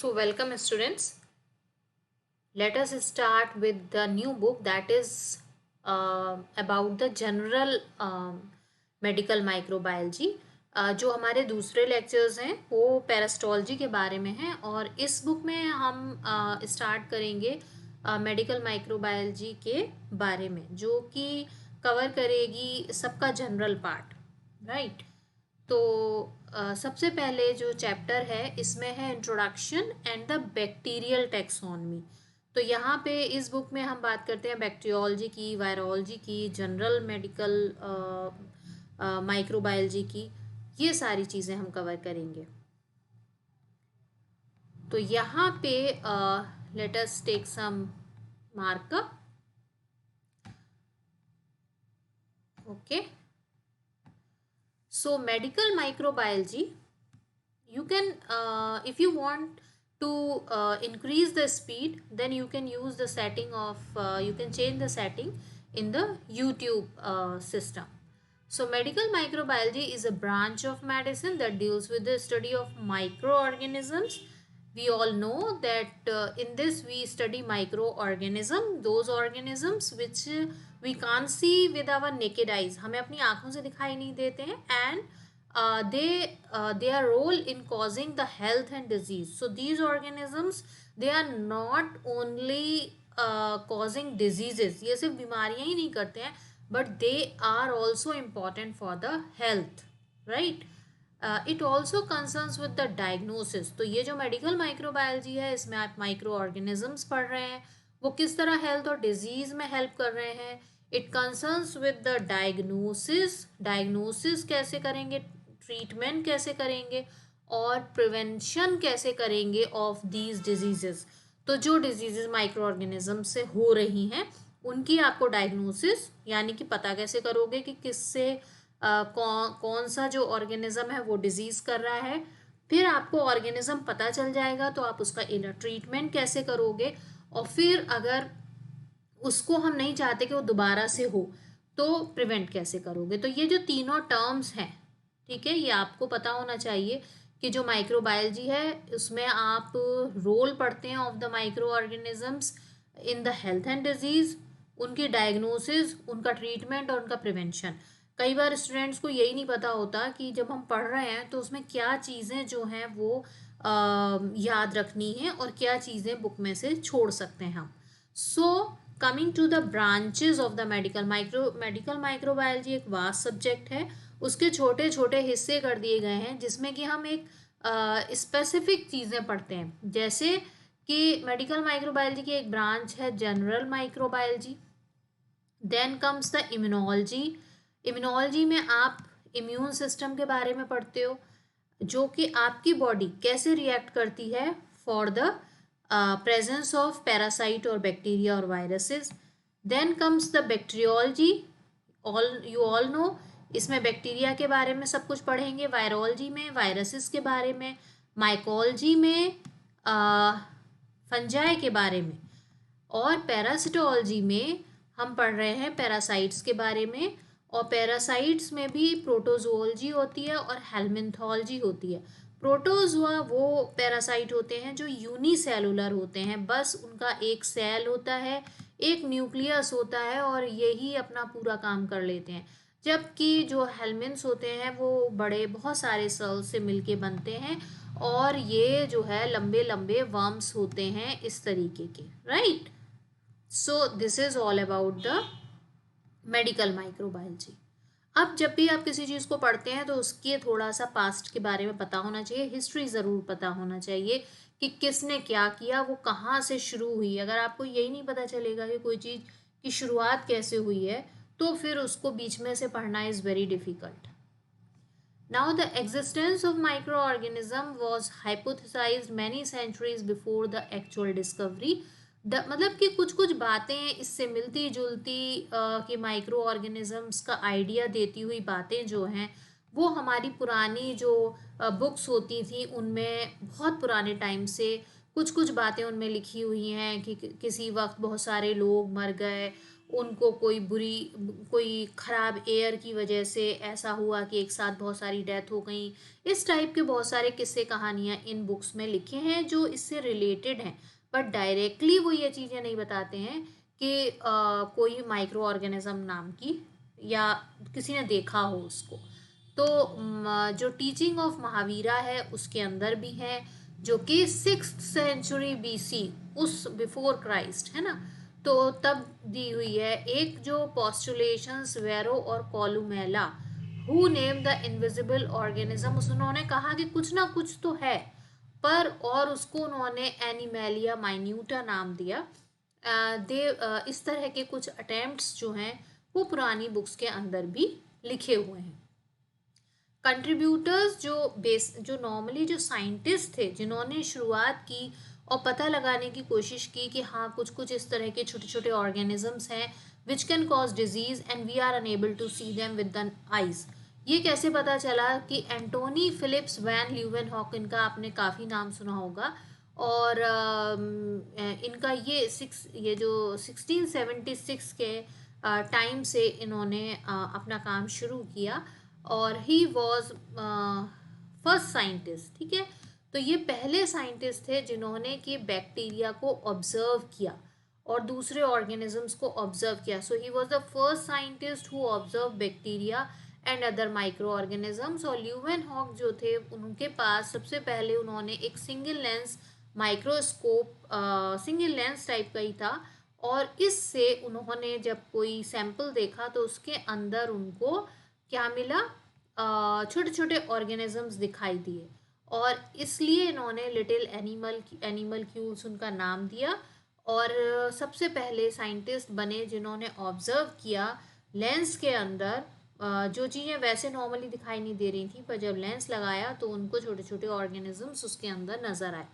So, welcome students. Let us start with the new book that is about the general medical microbiology. जो हमारे दूसरे lectures हैं वो पैरास्टोलॉजी के बारे में हैं और इस बुक में हम स्टार्ट करेंगे मेडिकल माइक्रोबायोलॉजी के बारे में, जो कि कवर करेगी सबका जनरल पार्ट, राइट। तो सबसे पहले जो चैप्टर है इसमें है इंट्रोडक्शन एंड द बैक्टीरियल टैक्सोनमी। तो यहाँ पे इस बुक में हम बात करते हैं बैक्टीरियोलॉजी की, वायरोलॉजी की, जनरल मेडिकल माइक्रोबायोलॉजी की, ये सारी चीज़ें हम कवर करेंगे। तो यहाँ पे let us take some marker. Okay, so medical microbiology, you can if you want to increase the speed, then you can use the setting of you can change the setting in the YouTube system. So medical microbiology is a branch of medicine that deals with the study of microorganisms. We all know that in this we study microorganism, those organisms which we can't see with our naked eyes, हमें अपनी आँखों से दिखाई नहीं देते हैं, and their role in causing the health and disease. So these organisms, they are not only causing diseases, ये सिर्फ बीमारियां ही नहीं करते हैं, but they are also important for the health, right. It also concerns with the diagnosis. तो ये जो medical microbiology है इसमें आप माइक्रो ऑर्गेनिजम्स पढ़ रहे हैं, वो किस तरह हेल्थ और डिजीज़ में हेल्प कर रहे हैं। It concerns with the diagnosis, diagnosis कैसे करेंगे, ट्रीटमेंट कैसे करेंगे और प्रिवेंशन कैसे करेंगे ऑफ दीज डिजीजेस। तो जो डिजीजेस माइक्रो ऑर्गेनिज्म से हो रही हैं उनकी आपको डायग्नोसिस यानी कि पता कैसे करोगे कि किससे कौन सा जो ऑर्गेनिज्म है वो डिजीज़ कर रहा है। फिर आपको ऑर्गेनिज्म पता चल जाएगा तो आप उसका ट्रीटमेंट कैसे करोगे, और फिर अगर उसको हम नहीं चाहते कि वो दोबारा से हो तो प्रिवेंट कैसे करोगे। तो ये जो तीनों टर्म्स हैं, ठीक है, ये आपको पता होना चाहिए कि जो माइक्रोबायोलॉजी है उसमें आप रोल पढ़ते हैं of the micro organisms in the health and disease, उनकी डायग्नोसिस, उनका ट्रीटमेंट और उनका प्रिवेंशन। कई बार स्टूडेंट्स को यही नहीं पता होता कि जब हम पढ़ रहे हैं तो उसमें क्या चीज़ें जो हैं वो याद रखनी है और क्या चीज़ें बुक में से छोड़ सकते हैं हम। So coming to the branches of the medical microbiology एक वास्ट सब्जेक्ट है, उसके छोटे छोटे हिस्से कर दिए गए हैं जिसमें कि हम एक स्पेसिफिक चीज़ें पढ़ते हैं। जैसे कि मेडिकल माइक्रोबायोलॉजी की एक ब्रांच है general microbiology, then comes the immunology. Immunology में आप इम्यून सिस्टम के बारे में पढ़ते हो, जो कि आपकी बॉडी कैसे रिएक्ट करती है for the presence of parasite और बैक्टीरिया और viruses. Then comes the bacteriology, you all know, इसमें बैक्टीरिया के बारे में सब कुछ पढ़ेंगे। वायरोलॉजी में वायरसेस के बारे में, माइकोलॉजी में फंजाई के बारे में, और पैरासिटोलॉजी में हम पढ़ रहे हैं पैरासाइट्स के बारे में। और पैरासाइट्स में भी प्रोटोजोलॉजी होती है और हेलमिंथोलॉजी होती है। प्रोटोजोआ वो पैरासाइट होते हैं जो यूनिसेलुलर होते हैं, बस उनका एक सेल होता है, एक न्यूक्लियस होता है और यही अपना पूरा काम कर लेते हैं। जबकि जो हेलमिन्थ्स होते हैं वो बड़े बहुत सारे सेल्स से मिलके बनते हैं और ये जो है लंबे लंबे वर्म्स होते हैं इस तरीके के, right. So this is all about the medical microbiology. अब जब भी आप किसी चीज़ को पढ़ते हैं तो उसके थोड़ा सा पास्ट के बारे में पता होना चाहिए, हिस्ट्री ज़रूर पता होना चाहिए कि किसने क्या किया, वो कहाँ से शुरू हुई। अगर आपको यही नहीं पता चलेगा कि कोई चीज़ की शुरुआत कैसे हुई है तो फिर उसको बीच में से पढ़ना is very difficult. Now the existence of microorganism was hypothesized many centuries before the actual discovery. मतलब कि कुछ कुछ बातें इससे मिलती जुलती कि माइक्रो ऑर्गेनिजम्स का आइडिया देती हुई बातें जो हैं वो हमारी पुरानी जो बुक्स होती थी उनमें बहुत पुराने टाइम से कुछ कुछ बातें उनमें लिखी हुई हैं कि किसी वक्त बहुत सारे लोग मर गए, उनको कोई ख़राब एयर की वजह से ऐसा हुआ कि एक साथ बहुत सारी डेथ हो गई। इस टाइप के बहुत सारे किस्से कहानियाँ इन बुक्स में लिखे हैं जो इससे रिलेटेड हैं, बट डायरेक्टली वो ये चीज़ें नहीं बताते हैं कि कोई माइक्रो ऑर्गेनिज्म नाम की या किसी ने देखा हो उसको। तो जो टीचिंग ऑफ महावीरा है उसके अंदर भी है, जो कि 6th सेंचुरी BC, उस बिफोर क्राइस्ट है ना, तो तब दी हुई है। एक जो पॉस्टुलेशंस वेरो और Columella who name the invisible organism, उन्होंने कहा कि कुछ ना कुछ तो है, पर और उसको उन्होंने एनिमेलिया माइन्यूटा नाम दिया। इस तरह के कुछ अटेम्प्ट्स जो हैं वो पुरानी बुक्स के अंदर भी लिखे हुए हैं। कंट्रीब्यूटर्स जो नॉर्मली जो साइंटिस्ट थे जिन्होंने शुरुआत की और पता लगाने की कोशिश की कि हाँ कुछ कुछ इस तरह के छोटे छोटे ऑर्गेनिजम्स हैं which can cause disease and we are unable to see them with the eyes. ये कैसे पता चला कि एंटोनी फिलिप्स वैन ल्यूवेनहॉक, इनका आपने काफ़ी नाम सुना होगा, और इनका ये जो 1676 के टाइम से इन्होंने अपना काम शुरू किया, और ही वॉज फर्स्ट साइंटिस्ट। ठीक है, तो ये पहले साइंटिस्ट थे जिन्होंने कि बैक्टीरिया को ऑब्जर्व किया और दूसरे ऑर्गेनिजम्स को ऑब्जर्व किया। So he was the first scientist who observe bacteria and other micro organisms. और ल्यूवेनहॉक जो थे उनके पास सबसे पहले उन्होंने एक single lens microscope, single lens type का ही था, और इससे उन्होंने जब कोई सैंपल देखा तो उसके अंदर उनको क्या मिला, छोटे छोटे ऑर्गेनिजम्स दिखाई दिए, और इसलिए इन्होंने लिटिल एनिमल क्यूल्स उनका नाम दिया, और सबसे पहले साइंटिस्ट बने जिन्होंने ऑब्जर्व किया लेंस के अंदर जो चीज़ें वैसे नॉर्मली दिखाई नहीं दे रही थी, पर जब लेंस लगाया तो उनको छोटे छोटे ऑर्गेनिजम्स उसके अंदर नज़र आए।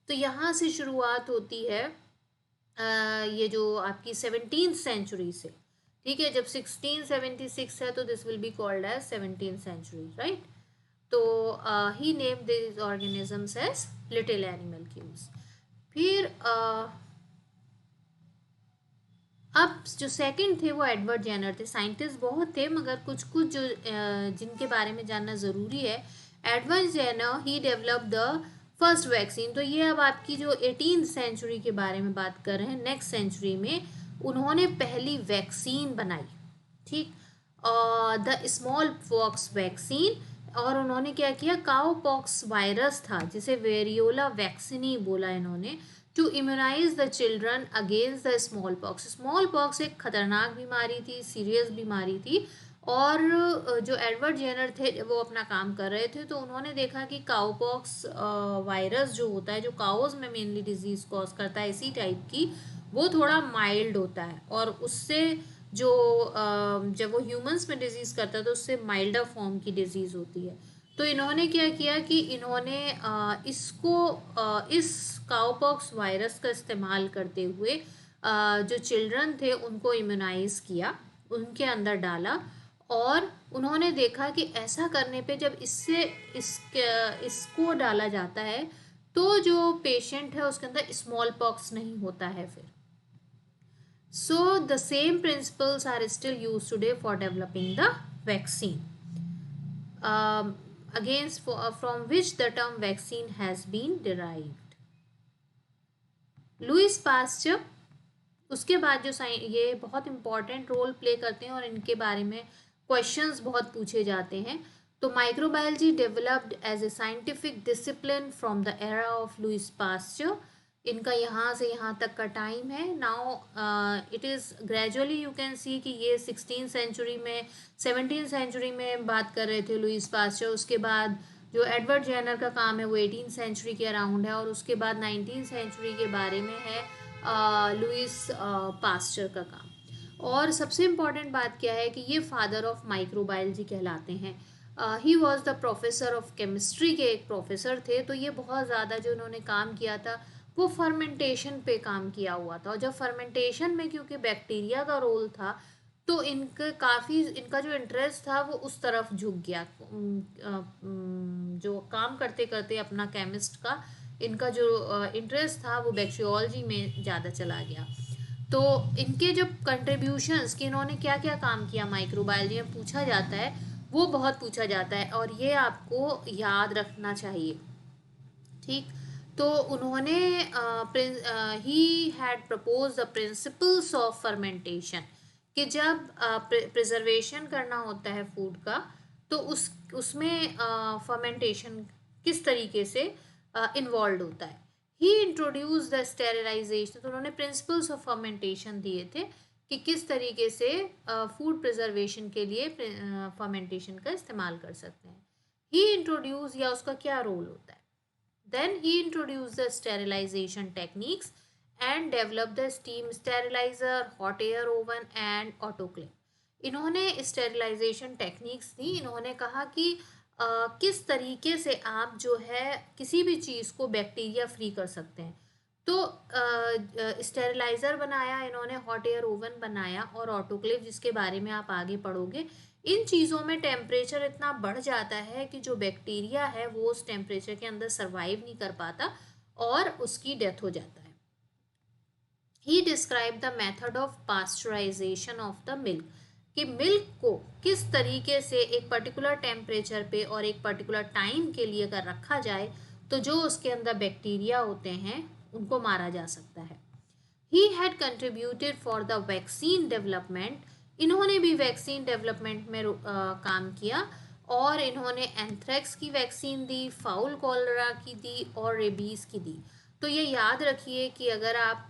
तो यहाँ से शुरुआत होती है ये जो आपकी 17th सेंचुरी से। ठीक है, जब 1676 है तो this will be called as 17th century, right. तो he name this organisms as little animal cubes. फिर अब जो सेकंड थे वो एडवर्ड जेनर थे। साइंटिस्ट बहुत थे मगर कुछ कुछ जो जिनके बारे में जानना ज़रूरी है। Edward Jenner he develop the first vaccine. तो ये अब आपकी जो 18th सेंचुरी के बारे में बात कर रहे हैं, नेक्स्ट सेंचुरी में उन्होंने पहली वैक्सीन बनाई। ठीक, द स्मॉल पॉक्स वैक्सीन। और उन्होंने क्या किया, काउ पॉक्स वायरस था जिसे वेरियोला वैक्सीनी बोला इन्होंने, to immunize the children against the smallpox. Smallpox एक खतरनाक बीमारी थी, सीरियस बीमारी थी, और जो एडवर्ड जेनर थे वो अपना काम कर रहे थे तो उन्होंने देखा कि काउपॉक्स वायरस जो होता है, जो काउज में मेनली डिजीज़ कॉज करता है इसी टाइप की, वो थोड़ा माइल्ड होता है, और उससे जो जब वो ह्यूमंस में डिजीज़ करता है तो उससे माइल्डर फॉर्म की डिजीज़ होती है। तो इन्होंने क्या किया कि इन्होंने इस काउपॉक्स वायरस का इस्तेमाल करते हुए जो चिल्ड्रन थे उनको इम्यूनाइज किया, उनके अंदर डाला, और उन्होंने देखा कि ऐसा करने पे जब इसको डाला जाता है तो जो पेशेंट है उसके अंदर स्मॉल पॉक्स नहीं होता है फिर। So the same principles are still used today for developing the vaccine, from which the term vaccine has been derived. Louis Pasteur, उसके बाद जो ये बहुत इंपॉर्टेंट रोल प्ले करते हैं और इनके बारे में क्वेश्चंस बहुत पूछे जाते हैं। तो microbiology developed as a scientific discipline from the era of Louis Pasteur. इनका यहाँ से यहाँ तक का टाइम है। Now it is gradually you can see कि ये 16th सेंचुरी में 17th सेंचुरी में बात कर रहे थे लुइस पास्चर। उसके बाद जो एडवर्ड जेनर का काम है वो 18th सेंचुरी के अराउंड है, और उसके बाद 19th सेंचुरी के बारे में है लुइस पास्चर का काम। और सबसे इम्पॉर्टेंट बात क्या है कि ये फादर ऑफ माइक्रोबायोलॉजी कहलाते हैं। ही was the professor of chemistry के एक प्रोफेसर थे। तो ये बहुत ज़्यादा जो उन्होंने काम किया था वो फर्मेंटेशन पे काम किया हुआ था, और जब फर्मेंटेशन में क्योंकि बैक्टीरिया का रोल था तो इनका जो इंटरेस्ट था वो उस तरफ झुक गया। जो काम करते करते अपना केमिस्ट का इनका जो इंटरेस्ट था वो बैक्टीरियोलॉजी में ज़्यादा चला गया। तो इनके जो कंट्रीब्यूशंस कि इन्होंने क्या क्या काम किया माइक्रोबायोलॉजी में पूछा जाता है, वो बहुत पूछा जाता है और ये आपको याद रखना चाहिए। ठीक, तो उन्होंने he had propose the principles of fermentation कि जब प्रिजर्वेशन करना होता है फूड का तो उसमें फर्मेंटेशन किस तरीके से इन्वॉल्व होता है। ही इंट्रोड्यूस द स्टेरिलाइजेशन, तो उन्होंने प्रिंसिपल्स ऑफ फर्मेंटेशन दिए थे कि किस तरीके से फूड प्रिजर्वेशन के लिए फर्मेंटेशन का इस्तेमाल कर सकते हैं। ही इंट्रोड्यूस, या उसका क्या रोल होता है। Then he introduced the sterilization techniques and developed the steam sterilizer, hot air oven and autoclave. इन्होंने स्टेरिलाइजेशन टेक्निक्स दी। इन्होंने कहा कि किस तरीके से आप जो है किसी भी चीज़ को बैक्टीरिया फ्री कर सकते हैं। तो स्टेरिलाइज़र बनाया इन्होंने, हॉट एयर ओवन बनाया और ऑटोक्लेव, जिसके बारे में आप आगे पढ़ोगे। इन चीज़ों में टेम्परेचर इतना बढ़ जाता है कि जो बैक्टीरिया है वो उस टेम्परेचर के अंदर सर्वाइव नहीं कर पाता और उसकी डेथ हो जाता है। He describe the method of pasteurization of the milk, कि मिल्क को किस तरीके से एक पर्टिकुलर टेम्परेचर पे और एक पर्टिकुलर टाइम के लिए अगर रखा जाए तो जो उसके अंदर बैक्टीरिया होते हैं उनको मारा जा सकता है। He had contributed for the vaccine development, इन्होंने भी वैक्सीन डेवलपमेंट में काम किया और इन्होंने एंथ्रेक्स की वैक्सीन दी, फाउल कॉलरा की दी और रेबीज़ की दी। तो ये याद रखिए कि अगर आप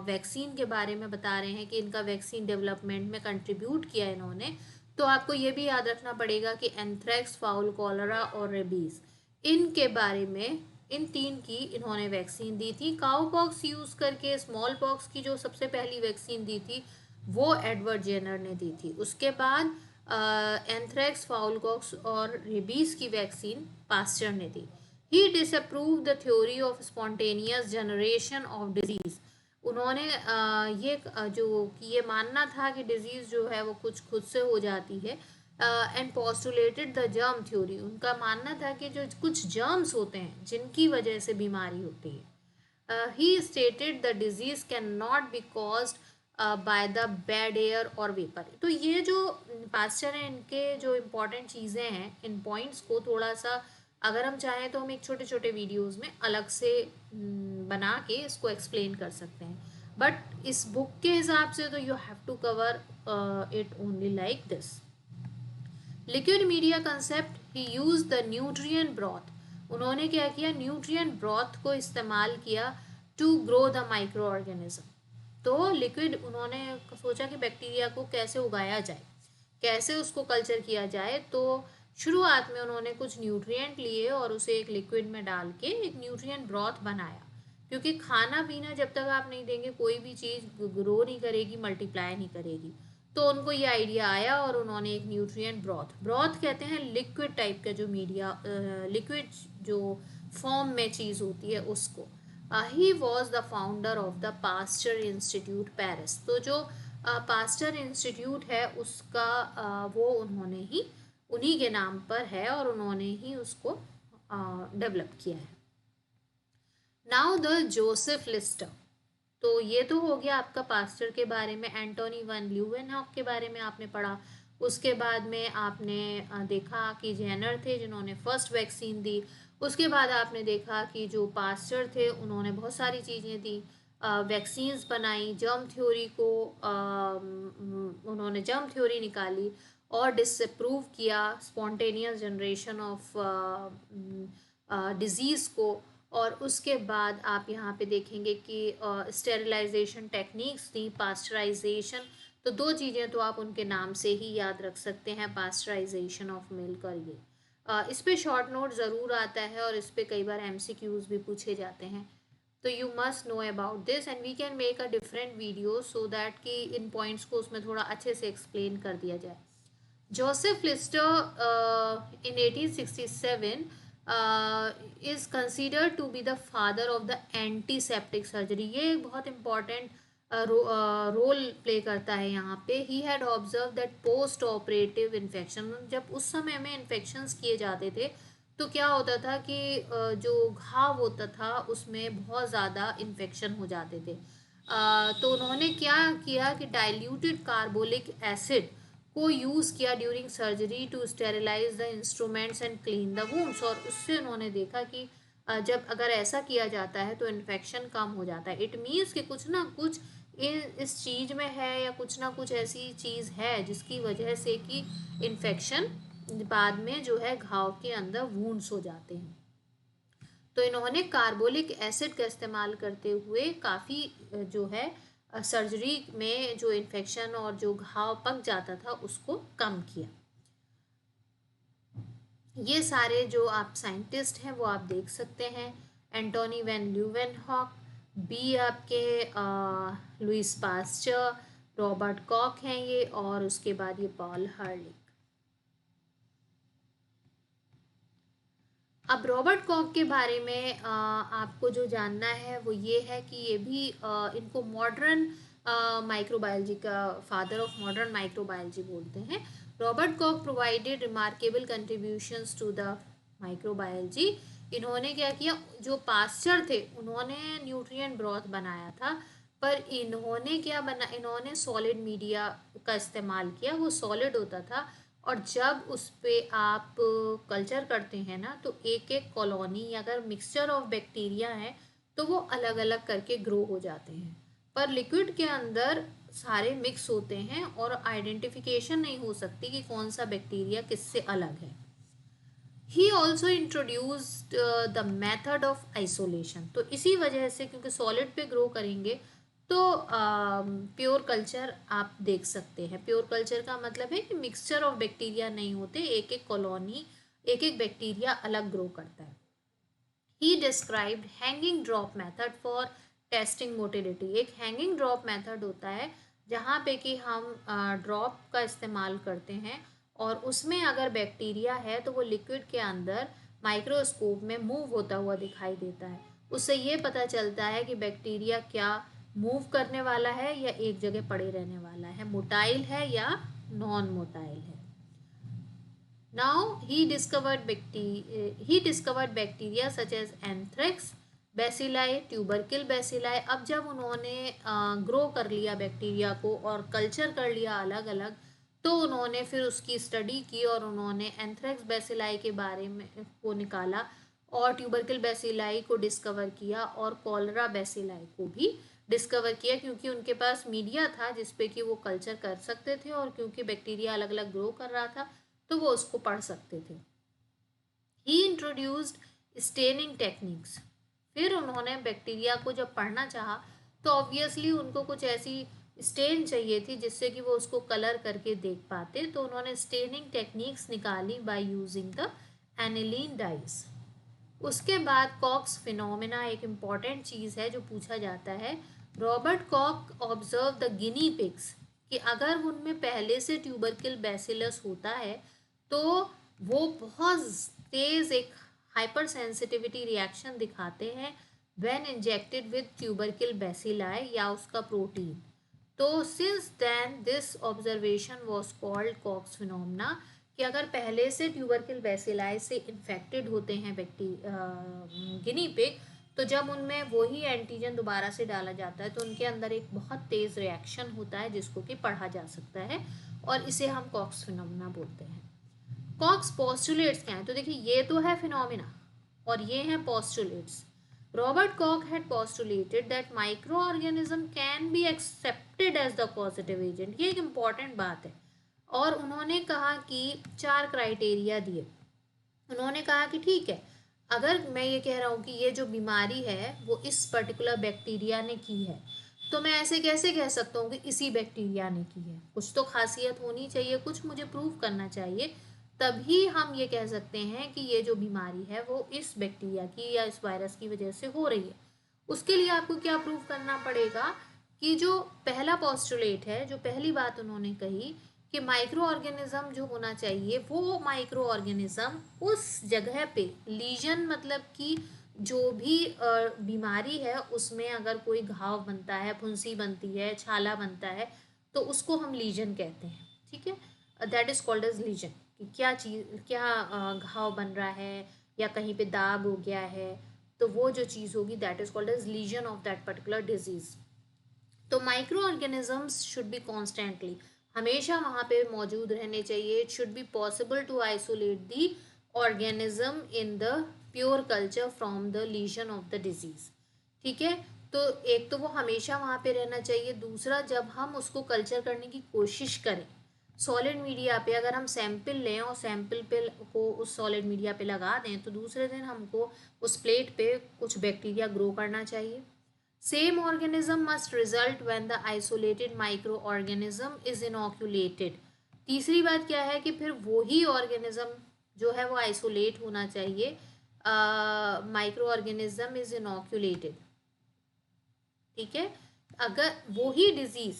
वैक्सीन के बारे में बता रहे हैं कि इनका वैक्सीन डेवलपमेंट में कंट्रीब्यूट किया इन्होंने, तो आपको ये भी याद रखना पड़ेगा कि एंथ्रेक्स, फाउल कॉलरा और रेबीज़, इनके बारे में इन 3 की इन्होंने वैक्सीन दी थी। काउ पॉक्स यूज़ करके स्मॉल पॉक्स की जो सबसे पहली वैक्सीन दी थी वो एडवर्ड जेनर ने दी थी। उसके बाद एंथ्रेक्स, फाउलकॉक्स और रेबीज़ की वैक्सीन पास्चर ने दी। He disapprove the theory of spontaneous generation of disease, उन्होंने ये मानना था कि डिजीज़ जो है वो कुछ खुद से हो जाती है। And postulated the germ theory, उनका मानना था कि जो कुछ जर्म्स होते हैं जिनकी वजह से बीमारी होती है। ही stated the disease can not be caused by the bad air और वेपर। तो ये जो पास्चर है, इनके जो इम्पोर्टेंट चीज़ें हैं, इन पॉइंट्स को थोड़ा सा अगर हम चाहें तो हम एक छोटे छोटे वीडियोस में अलग से बना के इसको एक्सप्लेन कर सकते हैं, बट इस बुक के हिसाब से तो you have to cover it only like this. Liquid media concept, he use the nutrient broth, उन्होंने क्या किया, न्यूट्रिएंट ब्रॉथ को इस्तेमाल किया to grow the microorganism. तो लिक्विड उन्होंने सोचा कि बैक्टीरिया को कैसे उगाया जाए, कैसे उसको कल्चर किया जाए। तो शुरुआत में उन्होंने कुछ न्यूट्रिएंट लिए और उसे एक लिक्विड में डाल के एक न्यूट्रिएंट ब्रॉथ बनाया, क्योंकि खाना पीना जब तक आप नहीं देंगे कोई भी चीज़ ग्रो नहीं करेगी, मल्टीप्लाई नहीं करेगी। तो उनको ये आइडिया आया और उन्होंने एक न्यूट्रिएंट ब्रॉथ कहते हैं लिक्विड टाइप का जो मीडिया, लिक्विड जो फॉर्म में चीज़ होती है उसको। He was the founder of the Pasteur Institute Paris, तो जो पास्चर इंस्टीट्यूट है उसका वो उन्होंने ही, उन्हीं के नाम पर है और उन्होंने ही उसको डेवलप किया है। नाउ द जोसेफ लिस्टर, तो ये तो हो गया आपका पास्चर के बारे में। एंटोनी वन ल्यूवेनहॉक के बारे में आपने पढ़ा। उसके बाद में आपने देखा कि जेनर थे जिन्होंने फर्स्ट वैक्सीन दी। उसके बाद आपने देखा कि जो पास्चर थे उन्होंने बहुत सारी चीज़ें दी, वैक्सीन्स बनाई, जर्म थ्योरी को उन्होंने जर्म थ्योरी निकाली और डिसअप्रूव किया स्पॉन्टेनियस जनरेशन ऑफ डिज़ीज़ को। और उसके बाद आप यहाँ पे देखेंगे कि स्टेरिलाइजेशन टेक्निक्स थी, पास्चराइजेशन। तो 2 चीज़ें तो आप उनके नाम से ही याद रख सकते हैं, पास्चराइजेशन ऑफ मिल्क और ये। इस पे शॉर्ट नोट ज़रूर आता है और इस पे कई बार MCQs भी पूछे जाते हैं। तो you must know about this and we can make a different video so that कि इन पॉइंट्स को उसमें थोड़ा अच्छे से एक्सप्लेन कर दिया जाए। Joseph Lister in 1867 is considered to be the father of the antiseptic surgery। ये एक बहुत इम्पॉर्टेंट रोल प्ले करता है यहाँ पे। He had observe that post operative infection, जब उस समय में इन्फेक्शंस किए जाते थे तो क्या होता था कि जो घाव होता था उसमें बहुत ज़्यादा इन्फेक्शन हो जाते थे। तो उन्होंने क्या किया कि डाइल्यूटेड कार्बोलिक एसिड को यूज़ किया during surgery to sterilize the instruments and clean the wounds, और उससे उन्होंने देखा कि जब अगर ऐसा किया जाता है तो इन्फेक्शन कम हो जाता है। इट मीन्स कि कुछ ना कुछ इस चीज़ में है, या कुछ ना कुछ ऐसी चीज़ है जिसकी वजह से कि इन्फेक्शन बाद में जो है घाव के अंदर वुंड्स हो जाते हैं। तो इन्होंने कार्बोलिक एसिड का इस्तेमाल करते हुए काफ़ी जो है सर्जरी में जो इन्फेक्शन और जो घाव पक जाता था उसको कम किया। ये सारे जो आप साइंटिस्ट हैं वो आप देख सकते हैं, एंटोनी वैन ल्यूवेनहॉक, बी आपके लुइस पास्चर, रॉबर्ट कॉक हैं ये, और उसके बाद ये पॉल हर्लिक। अब रॉबर्ट कॉक के बारे में आपको जो जानना है वो ये है कि ये भी इनको मॉडर्न माइक्रोबायोलॉजी का फादर ऑफ मॉडर्न माइक्रोबायोलॉजी बोलते हैं। Robert Koch provided remarkable contributions to the microbiology. इन्होंने क्या किया, जो पास्चर थे उन्होंने न्यूट्रिएंट ब्रॉथ बनाया था, पर इन्होंने सॉलिड मीडिया का इस्तेमाल किया, वो सॉलिड होता था, और जब उस पे आप कल्चर करते हैं ना तो एक एक कॉलोनी अगर मिक्सचर ऑफ बैक्टीरिया है तो वो अलग अलग करके ग्रो हो जाते हैं, पर लिक्विड के अंदर सारे मिक्स होते हैं और आइडेंटिफिकेशन नहीं हो सकती कि कौन सा बैक्टीरिया किससे अलग है। He also introduced the method of isolation. तो इसी वजह से, क्योंकि सॉलिड पे ग्रो करेंगे तो प्योर कल्चर आप देख सकते हैं। प्योर कल्चर का मतलब है कि मिक्सचर ऑफ बैक्टीरिया नहीं होते, एक एक कॉलोनी एक एक बैक्टीरिया अलग ग्रो करता है। ही described hanging drop method for testing motility. एक हैंगिंग ड्रॉप मेथड होता है जहाँ पे कि हम ड्रॉप का इस्तेमाल करते हैं, और उसमें अगर बैक्टीरिया है तो वो लिक्विड के अंदर माइक्रोस्कोप में मूव होता हुआ दिखाई देता है। उससे ये पता चलता है कि बैक्टीरिया क्या मूव करने वाला है या एक जगह पड़े रहने वाला है, मोटाइल है या नॉन मोटाइल है। Now he discovered bacteria such as anthrax, bacilli, tubercle bacilli। अब जब उन्होंने ग्रो कर लिया बैक्टीरिया को और कल्चर कर लिया अलग अलग, तो उन्होंने फिर उसकी स्टडी की और उन्होंने एंथ्रेक्स बेसिलाई के बारे में को निकाला, और ट्यूबरकिल बेसिलाई को डिस्कवर किया, और कॉलरा बेसिलाई को भी डिस्कवर किया, क्योंकि उनके पास मीडिया था जिसपे कि वो कल्चर कर सकते थे, और क्योंकि बैक्टीरिया अलग अलग ग्रो कर रहा था तो वो उसको पढ़ सकते थे। ही इंट्रोड्यूस्ड स्टेनिंग टेक्निक्स। फिर उन्होंने बैक्टीरिया को जब पढ़ना चाहा तो ऑब्वियसली उनको कुछ ऐसी स्टेन चाहिए थी जिससे कि वो उसको कलर करके देख पाते, तो उन्होंने स्टेनिंग टेक्निक्स निकाली by using the aniline dyes. उसके बाद कॉक्स फिनोमेना एक इम्पॉर्टेंट चीज़ है जो पूछा जाता है। Robert Koch observe the guinea pigs कि अगर उनमें पहले से ट्यूबरकिल बैसिलस होता है तो वो बहुत तेज़ एक हाइपर सेंसिटिविटी रिएक्शन दिखाते हैं when injected with tubercle bacilli या उसका प्रोटीन। तो since then this observation was called Koch's phenomena, कि अगर पहले से ट्यूबरकिल बैसिलाई से इन्फेक्टेड होते हैं गिनी पिग, तो जब उनमें वही एंटीजन दोबारा से डाला जाता है तो उनके अंदर एक बहुत तेज़ रिएक्शन होता है जिसको कि पढ़ा जा सकता है, और इसे हम कॉक्स फिनोमेना बोलते हैं। कॉक्स पोस्टुलेट्स क्या है, तो देखिए ये तो है फिनोमेना और ये हैं postulates. Robert Koch had postulated that microorganism can be accepted as the causative agent। ये एक इम्पॉर्टेंट बात है, और उन्होंने कहा कि 4 क्राइटेरिया दिए। उन्होंने कहा कि ठीक है, अगर मैं ये कह रहा हूँ कि ये जो बीमारी है वो इस पर्टिकुलर बैक्टीरिया ने की है, तो मैं ऐसे कैसे कह सकता हूँ कि इसी बैक्टीरिया ने की है, कुछ तो खासियत होनी चाहिए, कुछ मुझे प्रूव करना चाहिए, तभी हम ये कह सकते हैं कि ये जो बीमारी है वो इस बैक्टीरिया की या इस वायरस की वजह से हो रही है। उसके लिए आपको क्या प्रूव करना पड़ेगा कि जो पहला पोस्टुलेट है, जो पहली बात उन्होंने कही कि माइक्रो ऑर्गेनिज्म जो होना चाहिए वो माइक्रो ऑर्गेनिज्म उस जगह पे लीजन, मतलब कि जो भी बीमारी है उसमें अगर कोई घाव बनता है, फुंसी बनती है, छाला बनता है, तो उसको हम लीजन कहते हैं। ठीक है, that is called as lesion. कि क्या चीज़, क्या घाव बन रहा है या कहीं पे दाग हो गया है, तो वो जो चीज़ होगी that is called as lesion of that particular disease. तो micro organisms should be constantly, हमेशा वहाँ पे मौजूद रहने चाहिए. It should be possible to isolate the organism in the pure culture from the lesion of the disease. ठीक है, तो एक तो वो हमेशा वहाँ पे रहना चाहिए. दूसरा, जब हम उसको कल्चर करने की कोशिश करें सॉलिड मीडिया पे, अगर हम सैंपल लें और सैंपल पे को उस सॉलिड मीडिया पे लगा दें, तो दूसरे दिन हमको उस प्लेट पे कुछ बैक्टीरिया ग्रो करना चाहिए. Same organism must result when the isolated micro organism is inoculated. तीसरी बात क्या है कि फिर वही ऑर्गेनिज्म जो है वो आइसोलेट होना चाहिए. Micro organism is inoculated. ठीक है, अगर वही डिजीज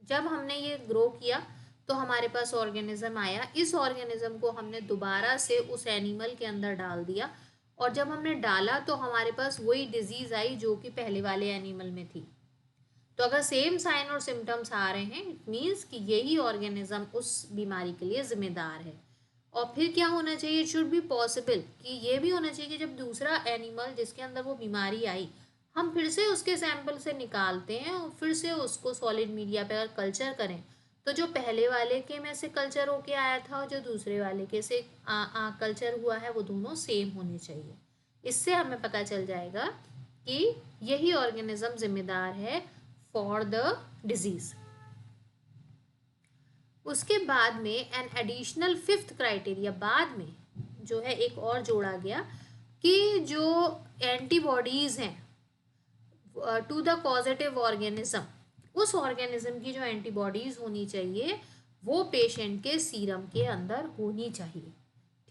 जब हमने ये ग्रो किया तो हमारे पास ऑर्गेनिज्म आया, इस ऑर्गेनिज्म को हमने दोबारा से उस एनिमल के अंदर डाल दिया, और जब हमने डाला तो हमारे पास वही डिजीज आई जो कि पहले वाले एनिमल में थी. तो अगर सेम साइन और सिम्टम्स आ रहे हैं, इट मीन्स कि यही ऑर्गेनिज्म उस बीमारी के लिए जिम्मेदार है. और फिर क्या होना चाहिए, इट शुड बी पॉसिबल कि ये भी होना चाहिए कि जब दूसरा एनिमल जिसके अंदर वो बीमारी आई, हम फिर से उसके सैंपल से निकालते हैं और फिर से उसको सॉलिड मीडिया पे अगर कल्चर करें, तो जो पहले वाले के में से कल्चर होके आया था और जो दूसरे वाले के से कल्चर हुआ है, वो दोनों सेम होने चाहिए. इससे हमें पता चल जाएगा कि यही ऑर्गेनिज्म जिम्मेदार है फॉर द डिजीज. उसके बाद में एन एडिशनल फिफ्थ क्राइटेरिया, बाद में जो है एक और जोड़ा गया कि जो एंटीबॉडीज हैं टू द पॉजिटिव ऑर्गेनिज्म, उस ऑर्गेनिज्म की जो एंटीबॉडीज होनी चाहिए वो पेशेंट के सीरम के अंदर होनी चाहिए.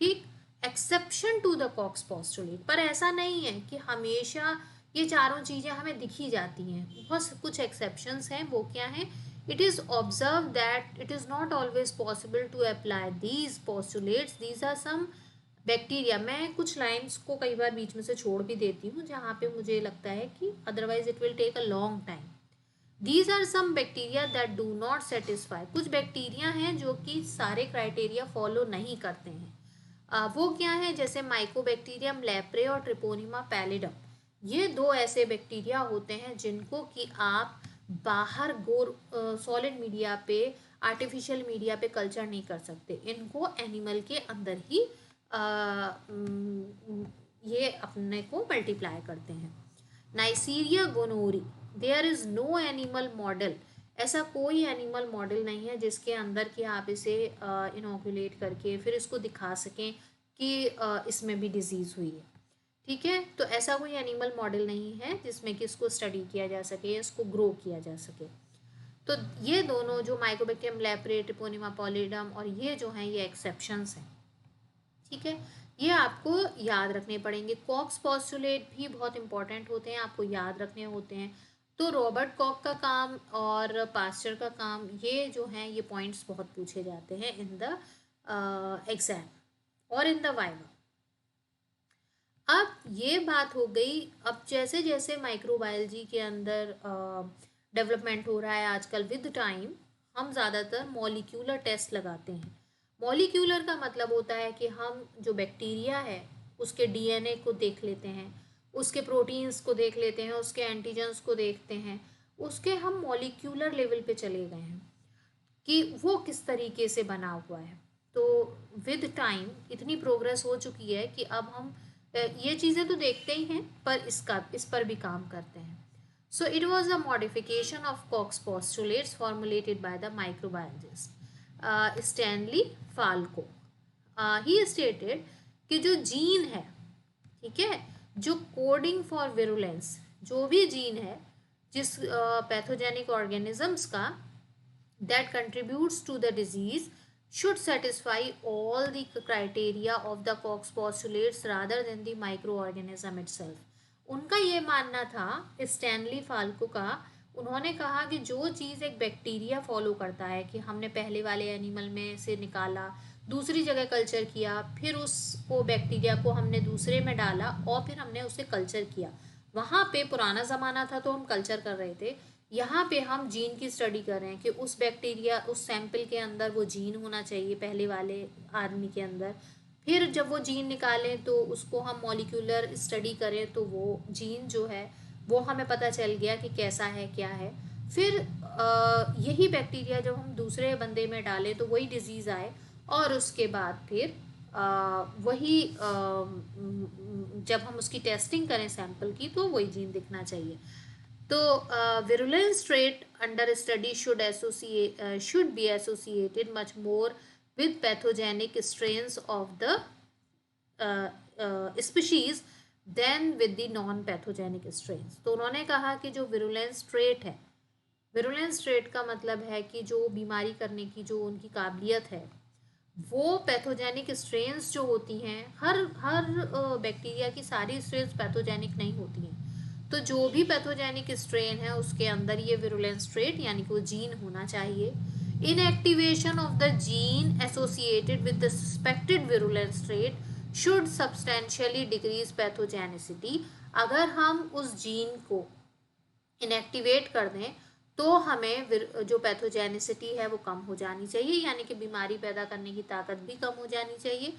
ठीक, exception to the Koch's postulate. पर ऐसा नहीं है कि हमेशा ये चारों चीज़ें हमें दिखी जाती हैं, बहुत कुछ एक्सेप्शंस हैं. वो क्या हैं, it is observe that it is not always possible to apply these postulates. These are some bacteria. मैं कुछ लाइन्स को कई बार बीच में से छोड़ भी देती हूँ जहाँ पे मुझे लगता है कि otherwise it will take a long time. These are some bacteria that do not satisfy. कुछ बैक्टीरिया हैं जो कि सारे क्राइटेरिया फॉलो नहीं करते हैं. वो क्या है, जैसे माइकोबैक्टीरियम लेप्रे और ट्रिपोनिमा पैलिडम. ये दो ऐसे बैक्टीरिया होते हैं जिनको कि आप बाहर सॉलिड मीडिया पे, आर्टिफिशियल मीडिया पे कल्चर नहीं कर सकते. इनको एनिमल के अंदर ही ये अपने को मल्टीप्लाई करते हैं. Neisseria gonorrhoeae, there is no animal model. ऐसा कोई एनिमल मॉडल नहीं है जिसके अंदर कि आप इसे इनोकुलेट करके फिर इसको दिखा सकें कि इसमें भी डिजीज़ हुई है. ठीक है, तो ऐसा कोई एनिमल मॉडल नहीं है जिसमें कि इसको स्टडी किया जा सके या इसको ग्रो किया जा सके. तो ये दोनों जो माइकोबैक्टीरियम लेप्रे, ट्रिपोनिमा पॉलिडम और ये जो हैं ये एक्सेप्शंस हैं. ठीक है, ये आपको याद रखने पड़ेंगे. कॉक्स पोस्टुलेट भी बहुत इंपॉर्टेंट होते हैं, आपको याद रखने होते हैं. तो रॉबर्ट कॉक का काम और पास्चर का काम, ये जो हैं ये पॉइंट्स बहुत पूछे जाते हैं इन द एग्जाम और इन द वाइवा. अब ये बात हो गई. अब जैसे जैसे माइक्रोबायोलॉजी के अंदर डेवलपमेंट हो रहा है आजकल विद टाइम, हम ज़्यादातर मॉलिक्यूलर टेस्ट लगाते हैं. मॉलिक्यूलर का मतलब होता है कि हम जो बैक्टीरिया है उसके डीएनए को देख लेते हैं, उसके प्रोटीन्स को देख लेते हैं, उसके एंटीजन्स को देखते हैं, उसके हम मॉलिक्यूलर लेवल पे चले गए हैं कि वो किस तरीके से बना हुआ है. तो विद टाइम इतनी प्रोग्रेस हो चुकी है कि अब हम ये चीज़ें तो देखते ही हैं पर इस पर भी काम करते हैं. So it was a modification of Koch's postulates formulated by the microbiologist Stanley Falco. He stated कि जो जीन है, ठीक है, जो कोडिंग फॉर विरुलेंस, जो भी जीन है जिस पैथोजेनिक ऑर्गेनिजम्स का that contributes to the disease should satisfy all the criteria of the Koch's postulates rather than the microorganism itself. उनका ये मानना था स्टैनली फाल्को का. उन्होंने कहा कि जो चीज़ एक बैक्टीरिया फॉलो करता है कि हमने पहले वाले एनिमल में से निकाला, दूसरी जगह कल्चर किया, फिर उसको बैक्टीरिया को हमने दूसरे में डाला और फिर हमने उसे कल्चर किया. वहाँ पे पुराना ज़माना था तो हम कल्चर कर रहे थे. यहाँ पे हम जीन की स्टडी कर रहे हैं कि उस बैक्टीरिया, उस सैंपल के अंदर वो जीन होना चाहिए पहले वाले आदमी के अंदर. फिर जब वो जीन निकालें तो उसको हम मॉलिक्यूलर स्टडी करें तो वो जीन जो है वो हमें पता चल गया कि कैसा है क्या है. फिर यही बैक्टीरिया जब हम दूसरे बंदे में डालें तो वही डिजीज़ आए, और उसके बाद फिर वही जब हम उसकी टेस्टिंग करें सैंपल की तो वही जीन दिखना चाहिए। तो virulence trait under study should be associated much more with pathogenic strains of the species than with the non pathogenic strains। तो उन्होंने कहा कि जो virulence trait है, virulence trait का मतलब है कि जो बीमारी करने की जो उनकी काबिलियत है, वो पैथोजेनिक स्ट्रेन्स जो होती हैं, हर हर बैक्टीरिया की सारी स्ट्रेन्स पैथोजेनिक नहीं होती हैं। तो जो भी पैथोजेनिक स्ट्रेन है उसके अंदर ये विरुलेंस ट्रेट यानी कि वो जीन होना चाहिए। Inactivation of the gene associated with the suspected virulence trait should substantially decrease pathogenicity. अगर हम उस जीन को इनएक्टिवेट कर दें तो हमें जो पैथोजेनिसिटी है वो कम हो जानी चाहिए, यानी कि बीमारी पैदा करने की ताकत भी कम हो जानी चाहिए।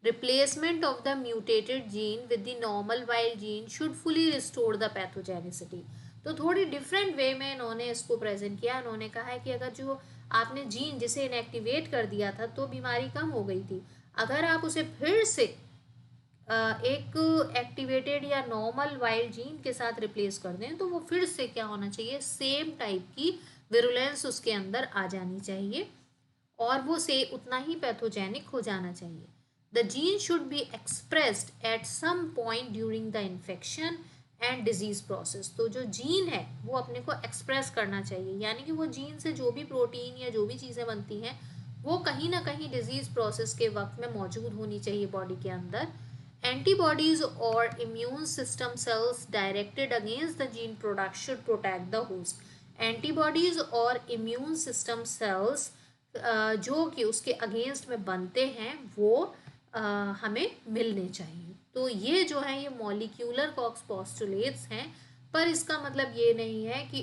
Replacement of the mutated gene with the normal wild gene should fully restore the pathogenicity. तो थोड़ी डिफरेंट वे में इन्होंने इसको प्रेजेंट किया। इन्होंने कहा है कि अगर जो आपने जीन जिसे इनएक्टिवेट कर दिया था तो बीमारी कम हो गई थी, अगर आप उसे फिर से एक एक्टिवेटेड या नॉर्मल वाइल्ड जीन के साथ रिप्लेस कर दें तो वो फिर से क्या होना चाहिए, सेम टाइप की विरुलेंस उसके अंदर आ जानी चाहिए और वो से उतना ही पैथोजेनिक हो जाना चाहिए। The gene should be expressed at some point during the infection and disease process. तो जो जीन है वो अपने को एक्सप्रेस करना चाहिए, यानी कि वो जीन से जो भी प्रोटीन या जो भी चीज़ें बनती हैं वो कहीं ना कहीं डिजीज प्रोसेस के वक्त में मौजूद होनी चाहिए बॉडी के अंदर। Antibodies or immune system cells directed against the gene product should protect the host. Antibodies और immune system cells जो कि उसके अगेंस्ट में बनते हैं वो हमें मिलने चाहिए। तो ये जो है ये मॉलिक्यूलर कॉक्स पोस्टुलेट्स हैं, पर इसका मतलब ये नहीं है कि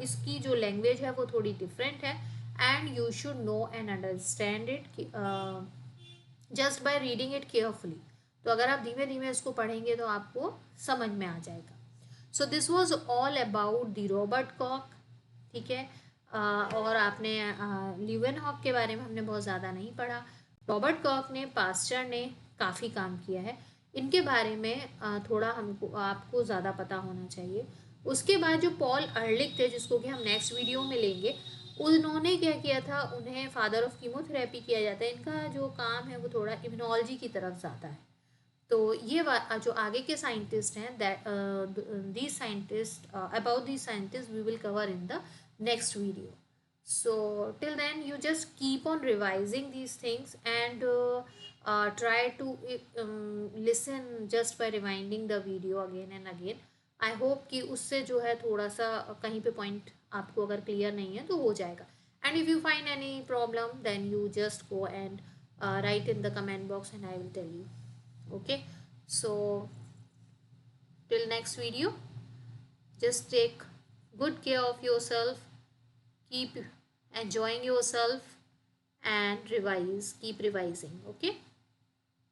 इसकी जो लैंग्वेज है वो थोड़ी डिफरेंट है, and you should know and understand it just by reading it carefully. तो अगर आप धीमे धीमे इसको पढ़ेंगे तो आपको समझ में आ जाएगा। So this was all about the Robert Kock, ठीक है। और आपने ल्यूवेनहॉक के बारे में हमने बहुत ज़्यादा नहीं पढ़ा। रॉबर्ट कॉक ने, पास्चर ने काफ़ी काम किया है, इनके बारे में थोड़ा हमको आपको ज़्यादा पता होना चाहिए। उसके बाद जो पॉल अर्लिक थे, जिसको कि हम नेक्स्ट वीडियो में लेंगे, उन्होंने क्या किया था, उन्हें फादर ऑफ कीमोथेरेपी किया जाता है। इनका जो काम है वो थोड़ा इम्यूनोलॉजी की तरफ ज़्यादा है। तो ये जो आगे के साइंटिस्ट हैं, that these scientist about these scientist we will cover in the next video. So till then you just keep on revising these things and try to listen just by rewinding the video again and again. I hope कि उससे जो है थोड़ा सा कहीं पे point आपको अगर क्लियर नहीं है तो हो जाएगा। And if you find any problem then you just go and write in the comment box and I will tell you. Okay, so till next video, just take good care of yourself, keep enjoying yourself and revise, keep revising. Okay.